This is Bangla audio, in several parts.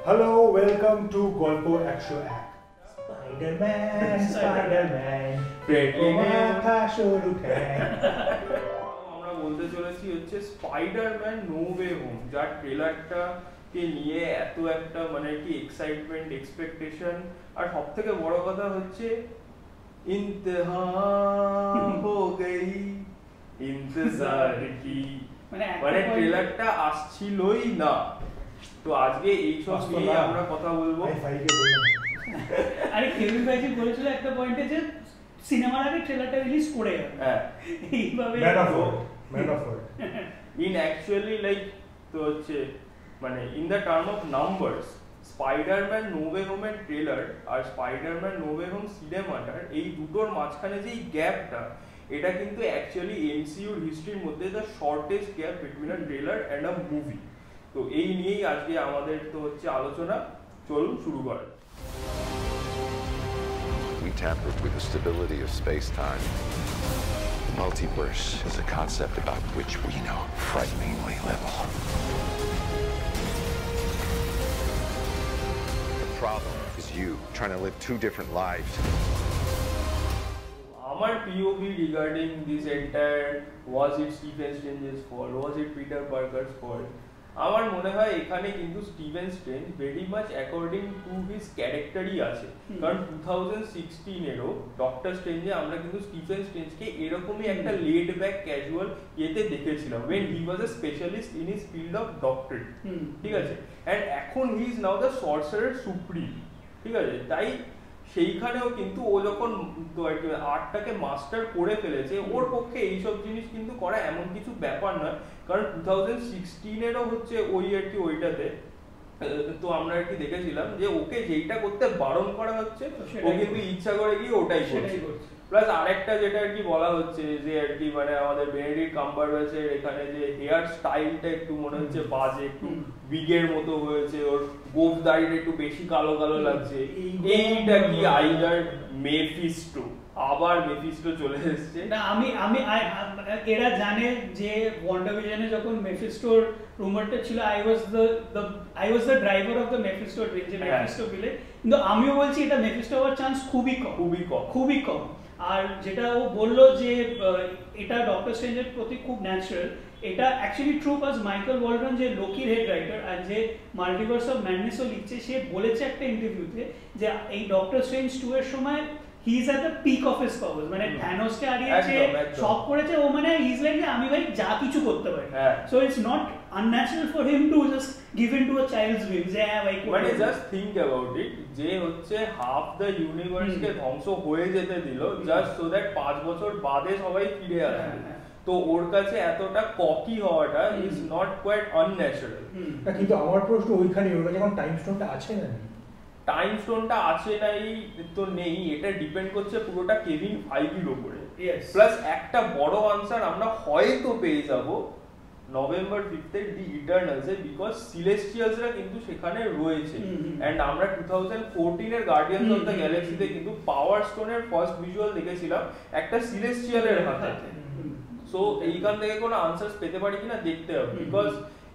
হ্যালো, ওয়েলকাম টু গল্প 101। স্পাইডারম্যান স্পাইডারম্যান প্রেটে মাথা সরু ঠ্যাং। আমরা বলতে চলেছি হচ্ছে স্পাইডারম্যান নো ওয়ে হোম, যার ট্রেলারটা কে নিয়ে এত একটা মানে কি এক্সাইটমেন্ট, এক্সপেকটেশন, আর সব থেকে বড় কথা হচ্ছে ইন্তহা হো গই ইন্তজার কি, মানে ট্রেলারটা আসছিলই না। তো আজকে এই সব নিয়ে আমরা কথা বলবো। আরে কেভিন ভাইজি বলেছিল একটা পয়েন্টে যে সিনেমার আগে ট্রেলারটা রিলিজ করে যাবে। হ্যাঁ, এইভাবে মেটাফর ইন অ্যাকচুয়ালি লাইক তো হচ্ছে মানে in the term of numbers, Spiderman no way হোমের ট্রেলার আর স্পাইডারম্যান নো ওয়ে হোম সিনেমাটার এই দুটোর মাঝখানে যে গ্যাপটা, এটা কিন্তু অ্যাকচুয়ালি এমসিইউর হিস্ট্রির মধ্যে the shortest gap between a trailer and a movie. তো এই নিয়েই আজকে আমাদের তো হচ্ছে আলোচনা। চলুন শুরু করেন। We tampered with the stability of space-time. The multiverse is a concept about which we know frighteningly little. The problem is you trying to live two different lives. আমার POV regarding this entire, was it Stephen Strange's fault, was it Peter Parker's fault? আমার মনে হয় এখানে কিন্তু Steven Strange very much according to his ক্যারেক্টারই আছে। কারণ 2016-এরও ডক্টর স্ট্রেঞ্জে আমরা কিন্তু স্টিভেন স্ট্রেঞ্জকে এরকমই একটা লেড ব্যাক ক্যাজুয়াল ইয়েতে দেখেছিলাম, when he was a specialist in his field of doctorate, ঠিক আছে, and এখন he is now the sorcerer supreme, ঠিক আছে। তাই সেইখানেও কিন্তু ও যখন আর্টটাকে মাস্টার করে ফেলেছে, ওর পক্ষে এইসব জিনিস কিন্তু করা এমন কিছু ব্যাপার নয়। কারণ 2016-এরও হচ্ছে ওই আর কি ওইটাতে তো আমরা আর কি দেখেছিলাম যে ওকে যেইটা করতে বারণ করা হচ্ছে ও কিন্তু ইচ্ছা করে গিয়ে ওটাই করছে। প্লাস আরেকটা যেটা আর কি বলা হচ্ছে যে আর কি মানে আমাদের বেনেডিক্ট কাম্বারব্যাচের এখানে যে হেয়ার স্টাইলটা একটু মনে হচ্ছে বাজে, একটু বিগের মতো হয়েছে, ওর গোফ দাড়িটা একটু বেশি কালো কালো লাগছে। এইটা কি আইদার মেফিস্টো, আবার মেফিস্টো চলে এসেছে না। আমি এরা জানে যে ওয়ান্ডারভিশনে যখন মেফিস্টোর রুমারটা ছিল, I was the driver of the Mephisto train, যে মেফিস্টো বিলে। কিন্তু আমিও বলছি এটা মেফিস্টো হওয়ার চান্স খুবই কম। আর যেটা ও বললো যে এটা ডক্টর স্ট্রেঞ্জের প্রতি খুব ন্যাচারাল, এটা actually true. Pass Michael Walton যে লোকির হেড রাইটার আর যে মাল্টিভার্স অফ ম্যাডনেসও লিখছে, সে বলেছে একটা ইন্টারভিউতে যে এই ডক্টর স্ট্রেঞ্জ 2 এর সময় he is at the peak of his powers, মানে থ্যানোস কে হারিয়েছে, সব করেছে ও, মানে he is like আমি ভাই যা কিছু করতে পারি। so it's not unnatural for him to just give in to a child's whim যে হ্যাঁ ভাই, মানে জাস্ট থিংক অ্যাবাউট ইট, যে হচ্ছে হাফ দ্য ইউনিভার্স কে ধ্বংস হয়ে যেতে দিল জাস্ট সো দ্যাট 5 বছর বাদে সবাই ফিরে আসবে। তো ওর কাছে এতটা ককি হওয়াটা ইজ নট কোয়াইট আনন্যাচারাল। কিন্তু আমার প্রশ্ন ওইখানে, ওর কাছে এখন টাইম স্টোনটা আছে না? টাইম স্টোনটা আছে নাই তো নেই, এটা ডিপেন্ড করছে পুরোটা কেভিন ফাইগির উপরে। প্লাস একটা বড় আনসার আমরা হয়তো পেয়ে যাব নভেম্বর 5 দি ইটারনালস এ, বিকজ সিলেস্টিয়ালসরা কিন্তু সেখানে রয়েছে। এন্ড আমরা 2014 এর গার্ডিয়ানস অফ দ্য গ্যালাক্সিতে কিন্তু পাওয়ার স্টোনের ফার্স্ট ভিজুয়াল দেখেছিলাম একটা সিলেস্টিয়ালের হাতে। সো এইখান থেকে কোনো আনসারস পেতে পারি কিনা দেখতে হবে, বিকজ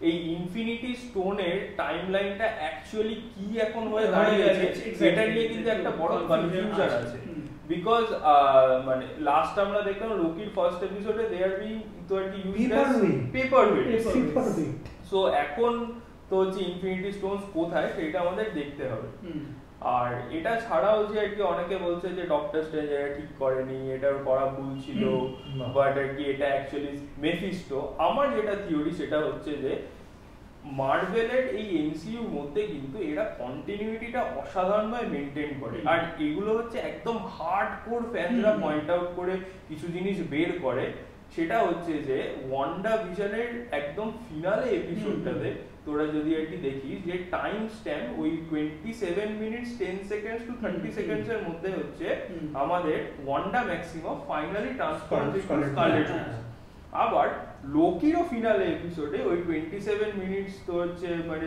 এই ইনফিনিটি স্টোনের টাইমলাইনটা অ্যাকচুয়ালি কি এখন হয়ে দাঁড়িয়েছে এটা নিয়ে কিন্তু একটা বড় কনফিউশন আছে। বিকজ মানে লাস্ট আমরা দেখলাম লোকির ফার্স্ট এপিসোডে দে আর বিং তো আর কি ইউজড অ্যাজ পেপারওয়েট। সো এখন তো হচ্ছে ইনফিনিটি স্টোনস কোথায় সেটা আমাদের দেখতে হবে। আর এটা ছাড়াও যে আর কি অনেকে বলছে যে ডক্টর স্ট্রেঞ্জ এটা ঠিক করেনি, এটার করা ভুল ছিল, বাট আর কি এটা অ্যাকচুয়ালি মেফিস্টো। আমার যেটা থিওরি সেটা হচ্ছে যে মার্ভেলের এই এমসিইউর মধ্যে কিন্তু এরা কন্টিনিউইটিটা অসাধারণভাবে মেনটেন করে। আর এগুলো হচ্ছে একদম হার্ডকোর ফ্যানরা পয়েন্ট আউট করে কিছু জিনিস বের করে। সেটা হচ্ছে যে ওয়ান্ডা ভিশনের একদম ফিনালে এপিসোডটাতে তোরা যদি আর কি দেখিস যে টাইম স্ট্যাম্প ওই 27 মিনিটস 10 সেকেন্ডস টু 30 সেকেন্ডস এর মধ্যে হচ্ছে আমাদের Wanda Maximoff finally transfer to Scarlet Witch. আবার লোকিরও ফিনালে এপিসোডে ওই 27 মিনিটস তো হচ্ছে মানে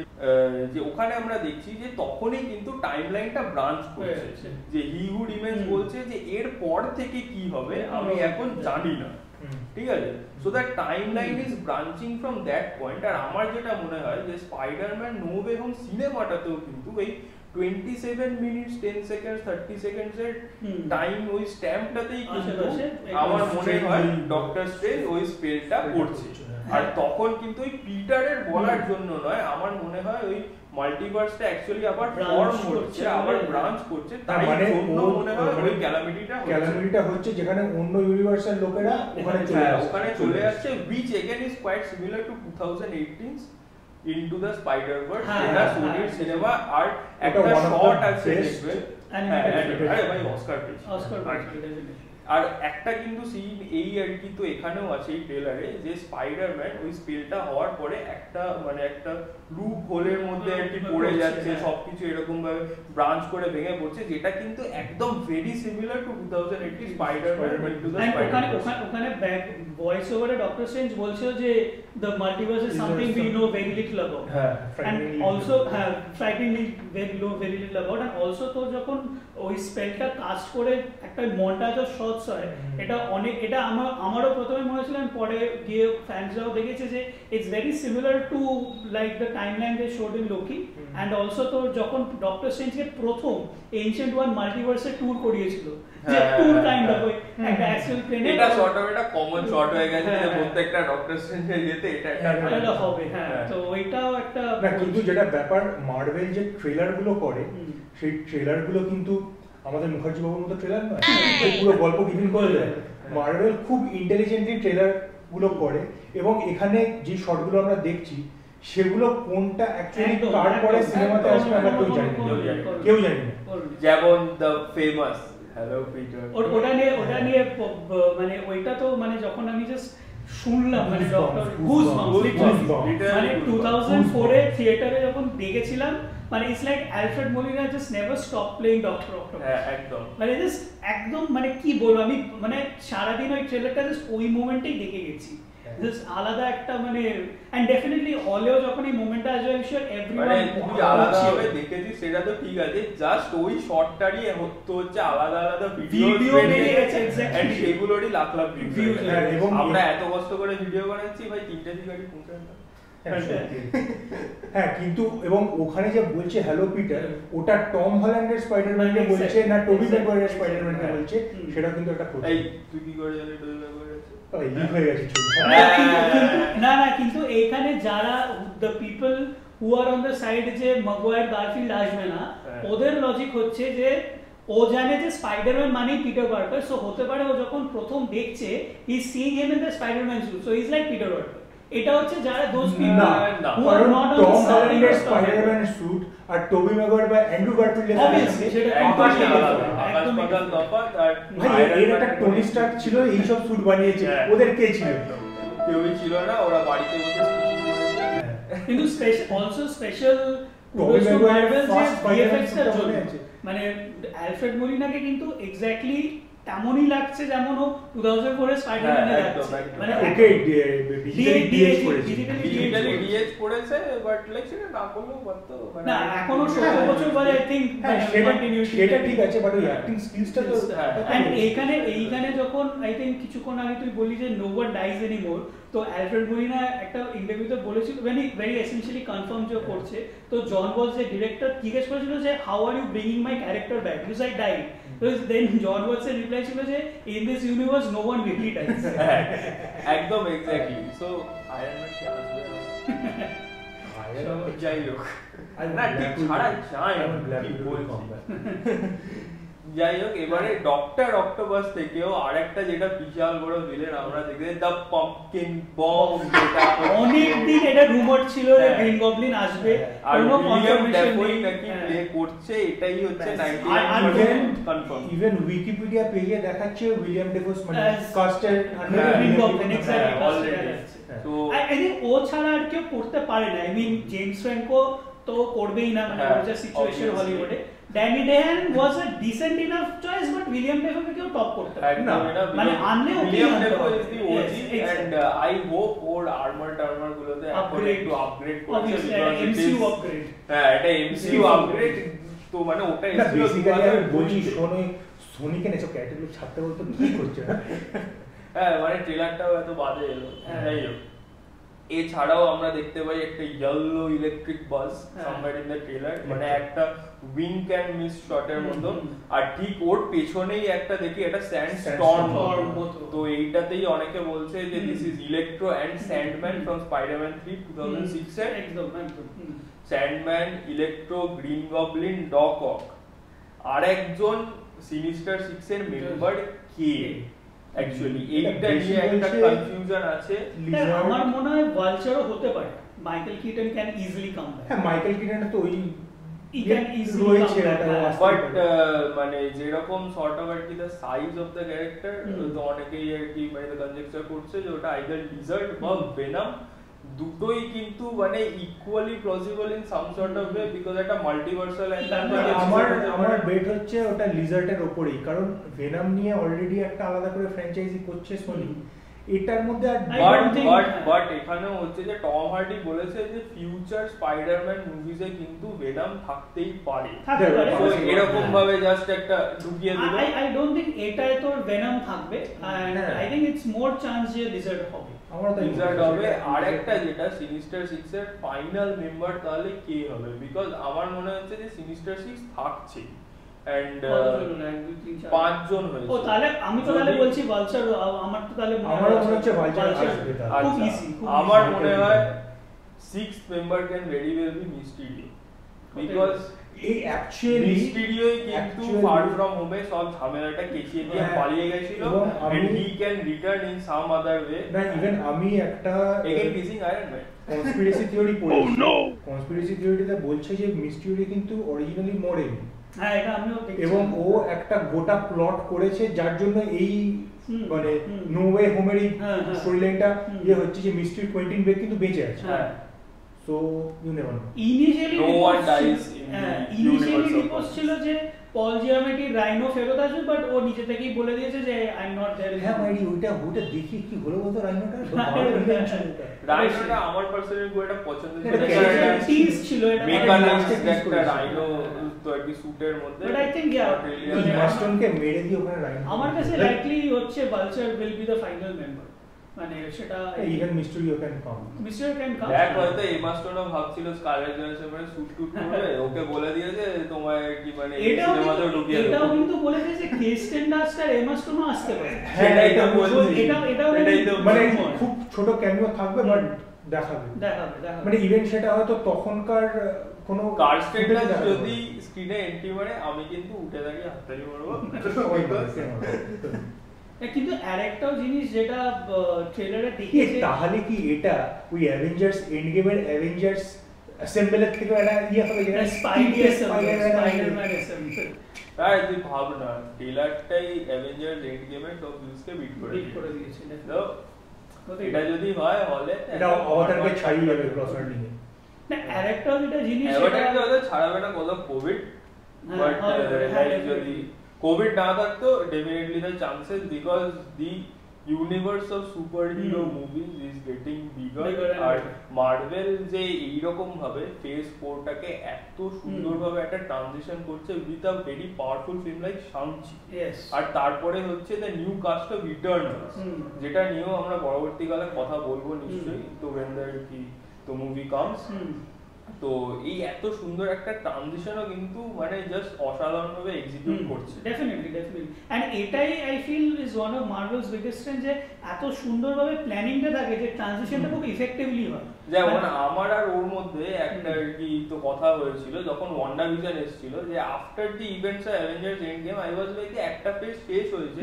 যে ওখানে আমরা দেখছি যে তখনই কিন্তু টাইমলাইনটা ব্রাঞ্চ করছে, যে হি হু রিমেন্স বলছে যে এর পর থেকে কি হবে আমি এখন জানি না। ঠিক আছে, so that time line is branching from that point. আর আমার যেটা মনে হয় যে স্পাইডারম্যান নো ওয়ে হোম সিনেমাটাতেও কিন্তু এই 27 মিনিটস 10 সেকেন্ডস 30 সেকেন্ডস এর টাইম ওই স্ট্যাম্পটাতেই কিন্তু আমার মনে হয় ডক্টর স্ট্রেঞ্জ ওই স্পেলটা করছে। আর তখন কিন্তু ওই পিটারের বলার জন্য নয়, আমার মনে হয় ওই মাল্টিভার্সটা অ্যাকচুয়ালি আবার ফর্ম হচ্ছে, আবার ব্রাঞ্চ করছে, তাই জন্য মনে হয় ওই ক্যালামিটিটা হচ্ছে যেখানে অন্য ইউনিভার্সাল লোকেরা ওখানে চলে আসছে, which again is quite similar to 2018 into the Spider-Verse, যেটা সোনির সিনেমা। আর একটা শর্ট আছে দেখবে, আরে ভাই অস্কার পেয়েছে। আর একটা কিন্তু সিন এই আর কি তো এখানেও আছে এই ট্রেলারে, যে স্পাইডারম্যান ওই স্পেলটা হওয়ার পরে একটা মানে একটা লুপ হোলের মধ্যে আর কি পড়ে যাচ্ছে, সবকিছু এরকম ভাবে ব্রাঞ্চ করে ভেঙে পড়ছে, যেটা কিন্তু একদম very similar to 2018 Spiderman into the Spiderverse. ওখানে ব্যাক ভয়েস ওভারে ডক্টর স্ট্রেঞ্জ বলছিল যে the multiverse is something we know very little about, and also frighteningly very little about. And also তো যখন ওই স্পেলটা কাস্ট করে একটা মন্টাজ অফ শটস হয়, এটা অনেক, এটা আমারও প্রথমে মনে ছিল, পরে গিয়ে ফ্যান্সরাও দেখেছে যে it's very similar to like the timeline they showed in Loki. And also তো যখন ডক্টর স্ট্রেঞ্জকে প্রথম এনশিয়েন্ট ওয়ান মাল্টিভার্সে ট্যুর করিয়েছিল, যে ট্যুর কাইন্ড অফ একটা অ্যাকচুয়াল প্লেনে, এটা শর্ট অফ এটা কমন শর্ট হয়ে গেছে যে প্রত্যেকটা ডক্টর স্ট্রেঞ্জের যেতে এটা হবে। হ্যাঁ, তো ওইটাও একটা না, কিন্তু যেটা ব্যাপার মার্ভেল যে ট্রেলার গুলো করে, সেই ট্রেলার গুলো কিন্তু আমাদের মুখার্জি বাবুর মতো ট্রেলার নয়, পুরো গল্প টিফিন করে দেয়। মার্ভেল খুব ইন্টেলিজেন্টলি ট্রেলার গুলো করে, এবং এখানে যে শটগুলো আমরা দেখছি সেগুলো কোনটা অ্যাকচুয়ালি কার পরে সিনেমাতে আসবে আমরা কেউ জানি না। যেমন দ্য ফেমাস হ্যালো পিটার, ওটা নিয়ে মানে ওইটা তো মানে যখন আমি জাস্ট শুনলাম মানে ডক্টর মানে 2004 এ থিয়েটারে যখন দেখেছিলাম, মানে it's like Alfred Molina just never stop playing Doctor Octopus. একদম মানে জাস্ট একদম মানে কি বলবো, আমি মানে সারাদিন ওই ট্রেলারটা জাস্ট ওই মোমেন্টেই দেখে গেছি, জাস্ট আলাদা একটা মানে। এন্ড ডেফিনেটলি হলেও যখন এই মোমেন্টটা আসবে আমি শিওর এভরিওয়ান মানে তুই আলাদা ভাবে দেখেছি সেটা তো ঠিক আছে, জাস্ট ওই শটটারই হচ্ছে আলাদা আলাদা ভিডিও বেরিয়ে গেছে, এন্ড সেগুলোরই লাখ লাখ ভিউ। এবং আমরা এত কষ্ট করে ভিডিও বানাচ্ছি ভাই, 3টা গাড়ি পৌঁছায় না। হ্যাঁ, কিন্তু এবং ওখানে যে বলছে হ্যালো পিটার, ওটা টম হল্যান্ডের স্পাইডারম্যানকে বলছে না টোবি ম্যাগুয়ারের স্পাইডারম্যানকে বলছে, সেটা কিন্তু একটা প্রশ্ন। এই তুই কি করে জানিস টোবি ম্যাগুয়ার আছে? ওই লিক হয়ে গেছে না কিন্তু এইখানে যারা the people who are on the side যে ম্যাগুয়ার গারফিল্ড আসবে না, ওদের লজিক হচ্ছে যে ও জানে যে স্পাইডারম্যান মানেই পিটার পার্কার, সো হতে পারে ও যখন প্রথম দেখছে he is seeing him in the Spiderman suit, so he is like Peter Parker. এটা হচ্ছে যারা those people who are not on the side of Spiderman suit আর টোবি ম্যাগুয়ার বা অ্যান্ড্রু গারফিল্ডের অবভিয়াসলি সেটা একদম তফাৎ। আর এর একটা টনি স্টার্ক ছিল, এই সব স্যুট বানিয়েছে, ওদের কে ছিল? কেউই ছিল না, ওরা বাড়িতে বসে কিন্তু স্পেশাল মানে অ্যালফ্রেড মলিনাকে কিন্তু এক্স্যাক্টলি তেমনই লাগছে যেমন ও 2004 এর স্পাইডারম্যানে লাগছে, মানে ওকে ডিজিটালি ডিএচ করেছে, বাট লাইক সেটা না করলেও পারতো, মানে না এখনো 17 বছর পরে আই থিংক সেটা ঠিক আছে, বাট ওই অ্যাক্টিং স্কিলসটা তো। এন্ড এইখানে যখন আই থিংক কিছুক্ষণ আগে তুই বলি যে নো ওয়ান ডাইজ এনিমোর, তো অ্যালফ্রেড মলিনা একটা ইন্টারভিউতে বলেছিল, ভেরি এসেনশিয়ালি কনফার্ম যে করছে, তো জন ওয়াজ যে ডিরেক্টর জিজ্ঞেস করেছিল যে how are you bringing my character back, because I died. Then John ওয়াটসের রিপ্লাই ছিল যে in this universe no one really dies. একদম এক্স্যাক্টলি। সো আয়রন ম্যান কি আসবে? আয়রন যাই হোক না, ঠিক ছাড়া যায় কি বলছি। যাই হোক, এবারে ডক্টর অক্টোপাস থেকেও আরেকটা যেটা বিশাল বড় ভিলেন আমরা দেখতে, দ্য পাম্পকিন বম, যেটা অনেকদিন এটা রুমার ছিল যে গ্রিন গবলিন আসবে, আর উইলিয়াম ডেফোই নাকি প্লে করছে, এটাই হচ্ছে 99% কনফার্ম। ইভেন উইকিপিডিয়া পেজে দেখাচ্ছে উইলিয়াম ডেফোস মানে কাস্টের গ্রিন গবলিন এক্স্যাক্টলি অলরেডি। তো আই থিংক ও ছাড়া আর কেউ করতে পারে না, আই মিন জেমস ফ্র্যাঙ্কো তো করবেই না, মানে ওর যা সিচুয়েশন হলিউডে। Danny DeHaan was a decent enough choice, but William Dafoe কেউ টপ করতে পারে না, মানে আনলে William Dafoe is the OG, and I hope or armour গুলোতে একটু আপগ্রেড করছে, MCU আপগ্রেড। হ্যাঁ, এটা MCU আপগ্রেড, তো মানে ওটা বেসিক্যালি আমি বলছি সোনিকে নেছো ক্যাটাগরি ছাড়তে বলতে কি করছে না, হ্যাঁ মানে ট্রেলারটাও এত বাজে এলো যাই হোক এছাড়াও আমরা দেখতে পাই একটা yellow electric bus somewhere in the trailer মানে একটা উইঙ্ক এন্ড মিস শটের মতো আর ঠিক ওর পেছনেই একটা দেখি একটা স্যান্ড স্টর্ম মতো তো এইটাতেই অনেকে বলছে যে this is Electro and Sandman from Spiderman 3 2006 এর একদম Sandman Electro Green Goblin Doc Ock আরেকজন সিনিস্টার 6 এর মেম্বার কে অ্যাকচুয়ালি এইটা নিয়ে একটা কনফিউশন আছে আমার মনে হয় ভালচারও হতে পারে Michael Keaton can easily come back হ্যাঁ মাইকেল কিটন তো ওই বাট মানে যেরকম সর্ট অফ আর কি the size of the character তো অনেকেই আর কি মানে কনজেকচার করছে যে ওটা আইদার লিজার্ড বা ভেনাম দুটোই কিন্তু মানে equally plausible in some sort of way because একটা মাল্টিভার্সাল আমার বেট হচ্ছে ওটা লিজার্ডের উপরেই কারণ ভেনাম নিয়ে অলরেডি একটা আলাদা করে ফ্র্যাঞ্চাইজি করছে সোনি এটার মধ্যে বাট এখানেও হচ্ছে যে টম হার্ডি বলেছে যে ফিউচার স্পাইডারম্যান মুভিজে কিন্তু ভেনাম থাকতেই পারে তো এরকম ভাবে জাস্ট একটা ঢুকিয়ে দিল আই ডোন্ট থিংক এটাই তোর ভেনাম থাকবে and I think it's more chance যে লিজার্ড হবে লিজার্ড হবে আরেকটা যেটা সিনিস্টার 6 এর ফাইনাল মেম্বার তাহলে কে হবে বিকজ আমার মনে হচ্ছে যে সিনিস্টার 6 থাকছে এন্ড 5 জন হয়েছে ও তাহলে আমি তো তাহলে বলছি ভালচার আমার তো তাহলে আমারও মনে হচ্ছে ভালচার আসবে খুব ইজি আমার মনে হয় 6th member can very well be Mysterio because এই অ্যাকচুয়ালি মিস্টিরিওই কিন্তু ফার ফ্রম হোমে সব ঝামেলাটা কেচিয়ে দিয়ে পালিয়ে গেছিল and he can return in some other way না ইভেন আমি একটা again kissing Iron Man conspiracy theory পড়েছি কনস্পিরেসি থিওরিতে বলছে যে মিস্টিরিও কিন্তু অরিজিনালি মরেনি হ্যাঁ এটা আমিও দেখছি এবং ও একটা গোটা প্লট করেছে যার জন্য এই মানে নো ওয়ে হোমের এই স্টোরিলাইনটা ইয়ে হচ্ছে যে মিস্ট্রি কোয়েন্টিন বেক কিন্তু বেঁচে আছে so you never know initially no one dies initially report ছিল যে পল জিয়ামেটি রাইনো ফেরত আসবে বাট ও নিজে থেকেই বলে দিয়েছে যে আই এম নট देयर হ্যাঁ ভাই ওটা দেখি কি হলো বলতো রাইনোটা রাইনোটা আমার পার্সোনালি খুব একটা পছন্দ টিজ ছিল এটা মেকানিক্স একটা রাইনো তো আর কি স্যুটের মধ্যে বাট আই থিংক ইয়া মাস্টনকে মেরে দিয়ে ওখানে রাইনো আমার কাছে লাইকলি হচ্ছে vulture will be the final member মানে সেটা ইভেন মিস্টিরিও ক্যান কাম দেখ হয়তো এই মাস্টারও ভাবছিল স্কারলেট জোহানসন মানে স্যুট টুট করবে ওকে বলে দিয়েছে তোমায় কি মানে সিনেমাতে ঢুকিয়ে দেব এটাও কিন্তু বলে দিয়েছে ক্রিস্টেন ডাস্ট আর এমা স্টোনও আসতে পারে সেটাই তো বলছি এটাই তো মানে খুব ছোট ক্যামিও থাকবে বাট দেখাবে মানে ইভেন সেটা হয়তো তখনকার কোনো কার্স্টেন ডাস্ট যদি স্ক্রিনে এন্ট্রি মারে আমি কিন্তু উঠে দাঁড়িয়ে হাততালি মারবো কিন্তু আরেকটাও জিনিস যেটা ট্রেলারে দেখিয়েছে তাহলে কি এটা ওই অ্যাভেঞ্জার্স এন্ড গেমের অ্যাভেঞ্জার্স অ্যাসেম্বলের থেকে একটা ইয়ে হবে যেটা স্পাইডারম্যান অ্যাসেম্বল তাই তুই ভাব না ট্রেলারটাই অ্যাভেঞ্জার্স এন্ড গেমের সব ভিউজকে বিট করে দিয়েছে তো এটা যদি হয় হলে এটা অবতারকে ছাড়িয়ে যাবে ক্রসওয়ার্ডিং এ না আরেকটাও যেটা জিনিস অবতারকে ওদের ছাড়াবে না কত কোভিড বাট লাইক যদি কোভিড না থাকতো definitely the chances because the universe of superhero movies is getting bigger আর মার্ভেল যে এইরকম ভাবে ফেজ 4 টাকে এত সুন্দরভাবে একটা ট্রানজিশন করছে with a very powerful film like Shang Chi আর তারপরে হচ্ছে the new cast of Eternals যেটা নিয়েও আমরা পরবর্তীকালে কথা বলবো নিশ্চয়ই তো when the movie comes তো এই এত সুন্দর একটা ট্রানজিশনও কিন্তু মানে জাস্ট অসাধারণভাবে এক্সিকিউট করছে ডেফিনেটলি এন্ড এটাই I feel is one of Marvel's biggest strength যে এত সুন্দরভাবে প্ল্যানিংটা থাকে যে ট্রানজিশনটা খুব ইফেক্টিভলি হয় যেমন আমার আর ওর মধ্যে একটা কি তো কথা হয়েছিল যখন ওয়ান্ডা ভিশন এসেছিল যে after the events of Avengers Endgame I was like একটা ফেজ শেষ হয়েছে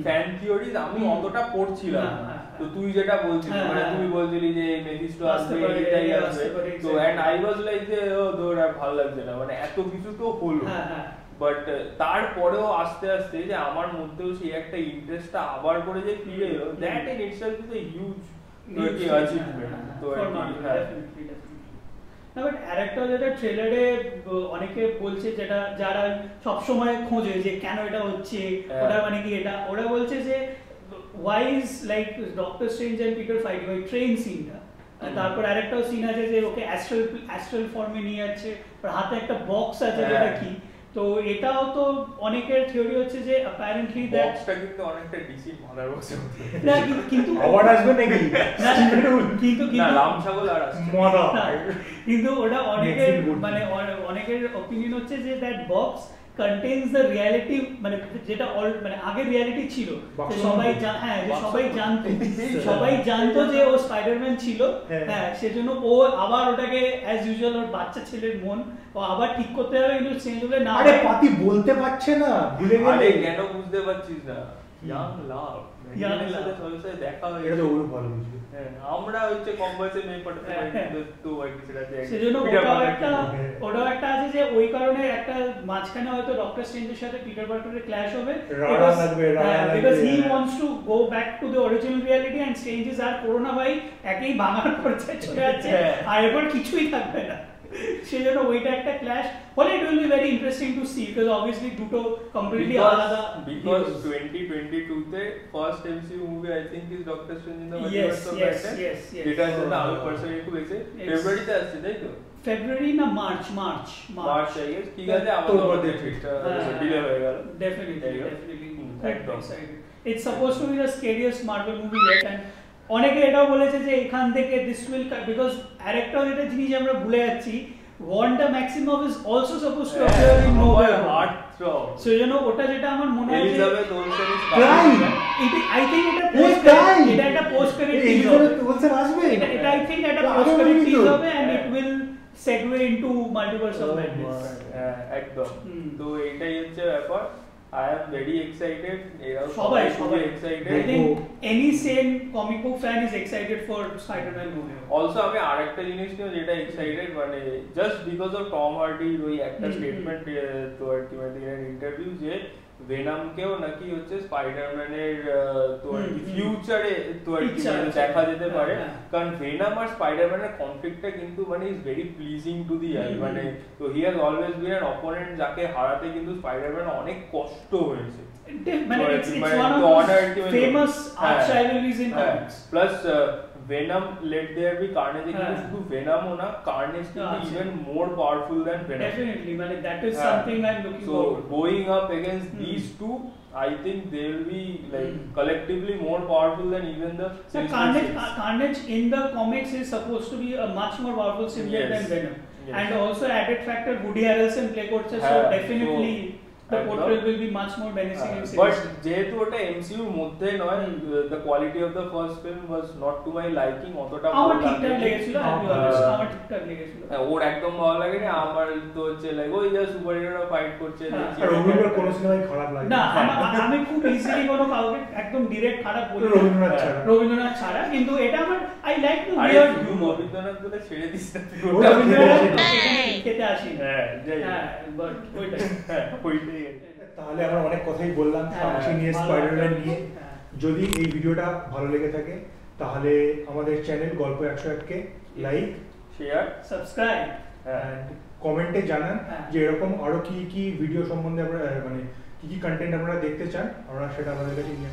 ফ্যান থিওরিজ আমি অতটা পড়ছিলাম তো তুই যেটা বলছিস মানে তুই বলছিলি যে মেফিস্টো আসবে এটাই আসবে তো এন্ড আই ওয়াজ লাইক যে ও তোর আর ভালো লাগছে না মানে এত কিছু তো হলো বাট তারপরেও আস্তে আস্তে যে আমার মধ্যেও সেই একটা ইন্টারেস্টটা আবার করে যে ফিরে এলো that in itself is a huge যেটা ট্রেলারে অনেকে বলছে যেটা যারা সবসময় খোঁজে যে কেন এটা হচ্ছে ওটা মানে কি এটা ওরা বলছে যে wise like Doctor Strange and Peter fighting ওই ট্রেন সিনটা তারপর আরেকটাও সিন আছে যে ওকে অ্যাস্ট্রাল ফর্মে নিয়ে যাচ্ছে আর হাতে একটা বক্স আছে যেটা কি তো এটাও তো অনেকের থিওরি হচ্ছে যে অ্যাপারেন্টলি দ্যাট বক্সটা কিন্তু অনেকটা ডিসি মাদার বক্সের মতো। না কিন্তু আবার আসবে নাকি কিন্তু না রাম ছাগল আর আসছে মজা কিন্তু ওটা অনেকের Next in মানে অনেকের অপিনিয়ন হচ্ছে যে that box contains the reality মানে যেটা মানে আগে রিয়ালিটি ছিল যে সবাই হ্যাঁ যে সবাই জানতো যে ও স্পাইডারম্যান ছিল হ্যাঁ সেজন্য ও আবার ওটাকে অ্যাজ ইউজুয়াল ওর বাচ্চা ছেলের মন ও আবার ঠিক করতে হবে কিন্তু চেঞ্জ হবে না আরে পাতি বলতে পারছে না ভুলে আরে গেলে কেন বুঝতে পারছিস না ইয়াং লাভ দেখা হয়ে এটা তো ওরও ভালো বুঝবে আমরা হচ্ছে কম বয়সে মেয়ে পড়তে পারি কিন্তু তো আর কিছু না সেজন্য ওটাও একটা আছে যে ওই কারণে একটা মাঝখানে হয়তো ডক্টর স্ট্রেঞ্জের সাথে পিটার পার্কারের ক্ল্যাশ হবে because he wants to go back to the original reality and Strange is আর করোনা ভাই একই ভাঙার পর্যায়ে চলে যাচ্ছে আর এরপর কিছুই থাকবে না সেজন্য ওইটা একটা ক্ল্যাশ হলে it will be very interesting to see because obviously দুটো completely আলাদা because 2022 তে first MCU movie I think is Doctor Strange in the Multiverse of Madness yes যেটা জন্য আমি পার্সোনালি খুব এক্সাইটেড ফেব্রুয়ারিতে আসছে তাই তো ফেব্রুয়ারি না মার্চ আই গেস ঠিক আছে আমাদের মধ্যে ফিক্সটা ডিলে হয়ে গেল definitely একদম it's supposed to be the scariest Marvel movie yet and অনেকে এটাও বলেছে যে এখান থেকে this will because আরেকটা যেটা জিনিস আমরা ভুলে যাচ্ছি Wanda Maximoff is also supposed to appear in No Way Home so you know ওটা যেটা আমার মনে হয় Elizabeth Olsen is I think এটা একটা পোস্ট ক্রেডিট এটা I think একটা পোস্ট ক্রেডিট হবে and it will segue into Multiverse of Madness একদম তো এটাই হচ্ছে ব্যাপার I am very excited. সবাই excited. I think any sane comic book fan is excited for Spider-Man movie. Also আমি আরেকটা জিনিস নিয়ে যেটা excited মানে just because of Tom Hardy ওই একটা স্টেটমেন্ট তো আর কি মানে ইন্টারভিউ যে ভেনাম কেও নাকি হচ্ছে স্পাইডারম্যানের তো আর কি ফিউচারে তো আর কি দেখা যেতে পারে কারণ ভেনাম আর স্পাইডারম্যানের কনফ্লিক্টটা কিন্তু মানে is very pleasing to the I মানে তো he has always been an opponent যাকে হারাতে কিন্তু স্পাইডারম্যান অনেক কষ্ট হয়েছে মানে it's one of the famous arch rivalries in comics plus Venom Let There Be Carnage কিন্তু শুধু ভেনামও না কার্নেজ কিন্তু even more powerful than Venom definitely মানে that is something I'm looking forward so going up against these two I think they will be like collectively more powerful than even the Carnage in the comics is supposed to be a much more powerful symbiote than Venom and also added factor Woody Harrelson play করছে so definitely the portrayal will be much more menacing and serious but যেহেতু ওটা MCU এর মধ্যে নয় the quality of the first film was not to my liking অতটা আমার ঠিকঠাক লেগেছিল আমার ঠিকঠাক লেগেছিল ওর একদম ভালো লাগেনি আমার তো হচ্ছে লাইক ওই যে সুপারহিরোরা ফাইট করছে আর রবীন্দ্রনাথ কোন সিনেমায় খারাপ লাগে না আমি খুব ইজিলি কোনো কাউকে একদম ডাইরেক্ট খারাপ বলি রবীন্দ্রনাথ ছাড়া কিন্তু এটা আমার I like to here Rabindranath বলে ছেড়ে দিস না রবীন্দ্রনাথ এখানে খেতে আসি হ্যাঁ বাট ওইটাই তাহলে আমরা অনেক কথাই বললাম সামসি নিয়ে স্পাইডারম্যান নিয়ে যদি এই ভিডিওটা ভালো লেগে থাকে তাহলে আমাদের চ্যানেল গল্প 101 কে লাইক শেয়ার সাবস্ক্রাইব এন্ড কমেন্টে জানান যে এরকম আরো কি কি ভিডিও সম্বন্ধে আমরা মানে কি কি কন্টেন্ট আপনারা দেখতে চান আমরা সেটা আমাদের কাছে নিয়ে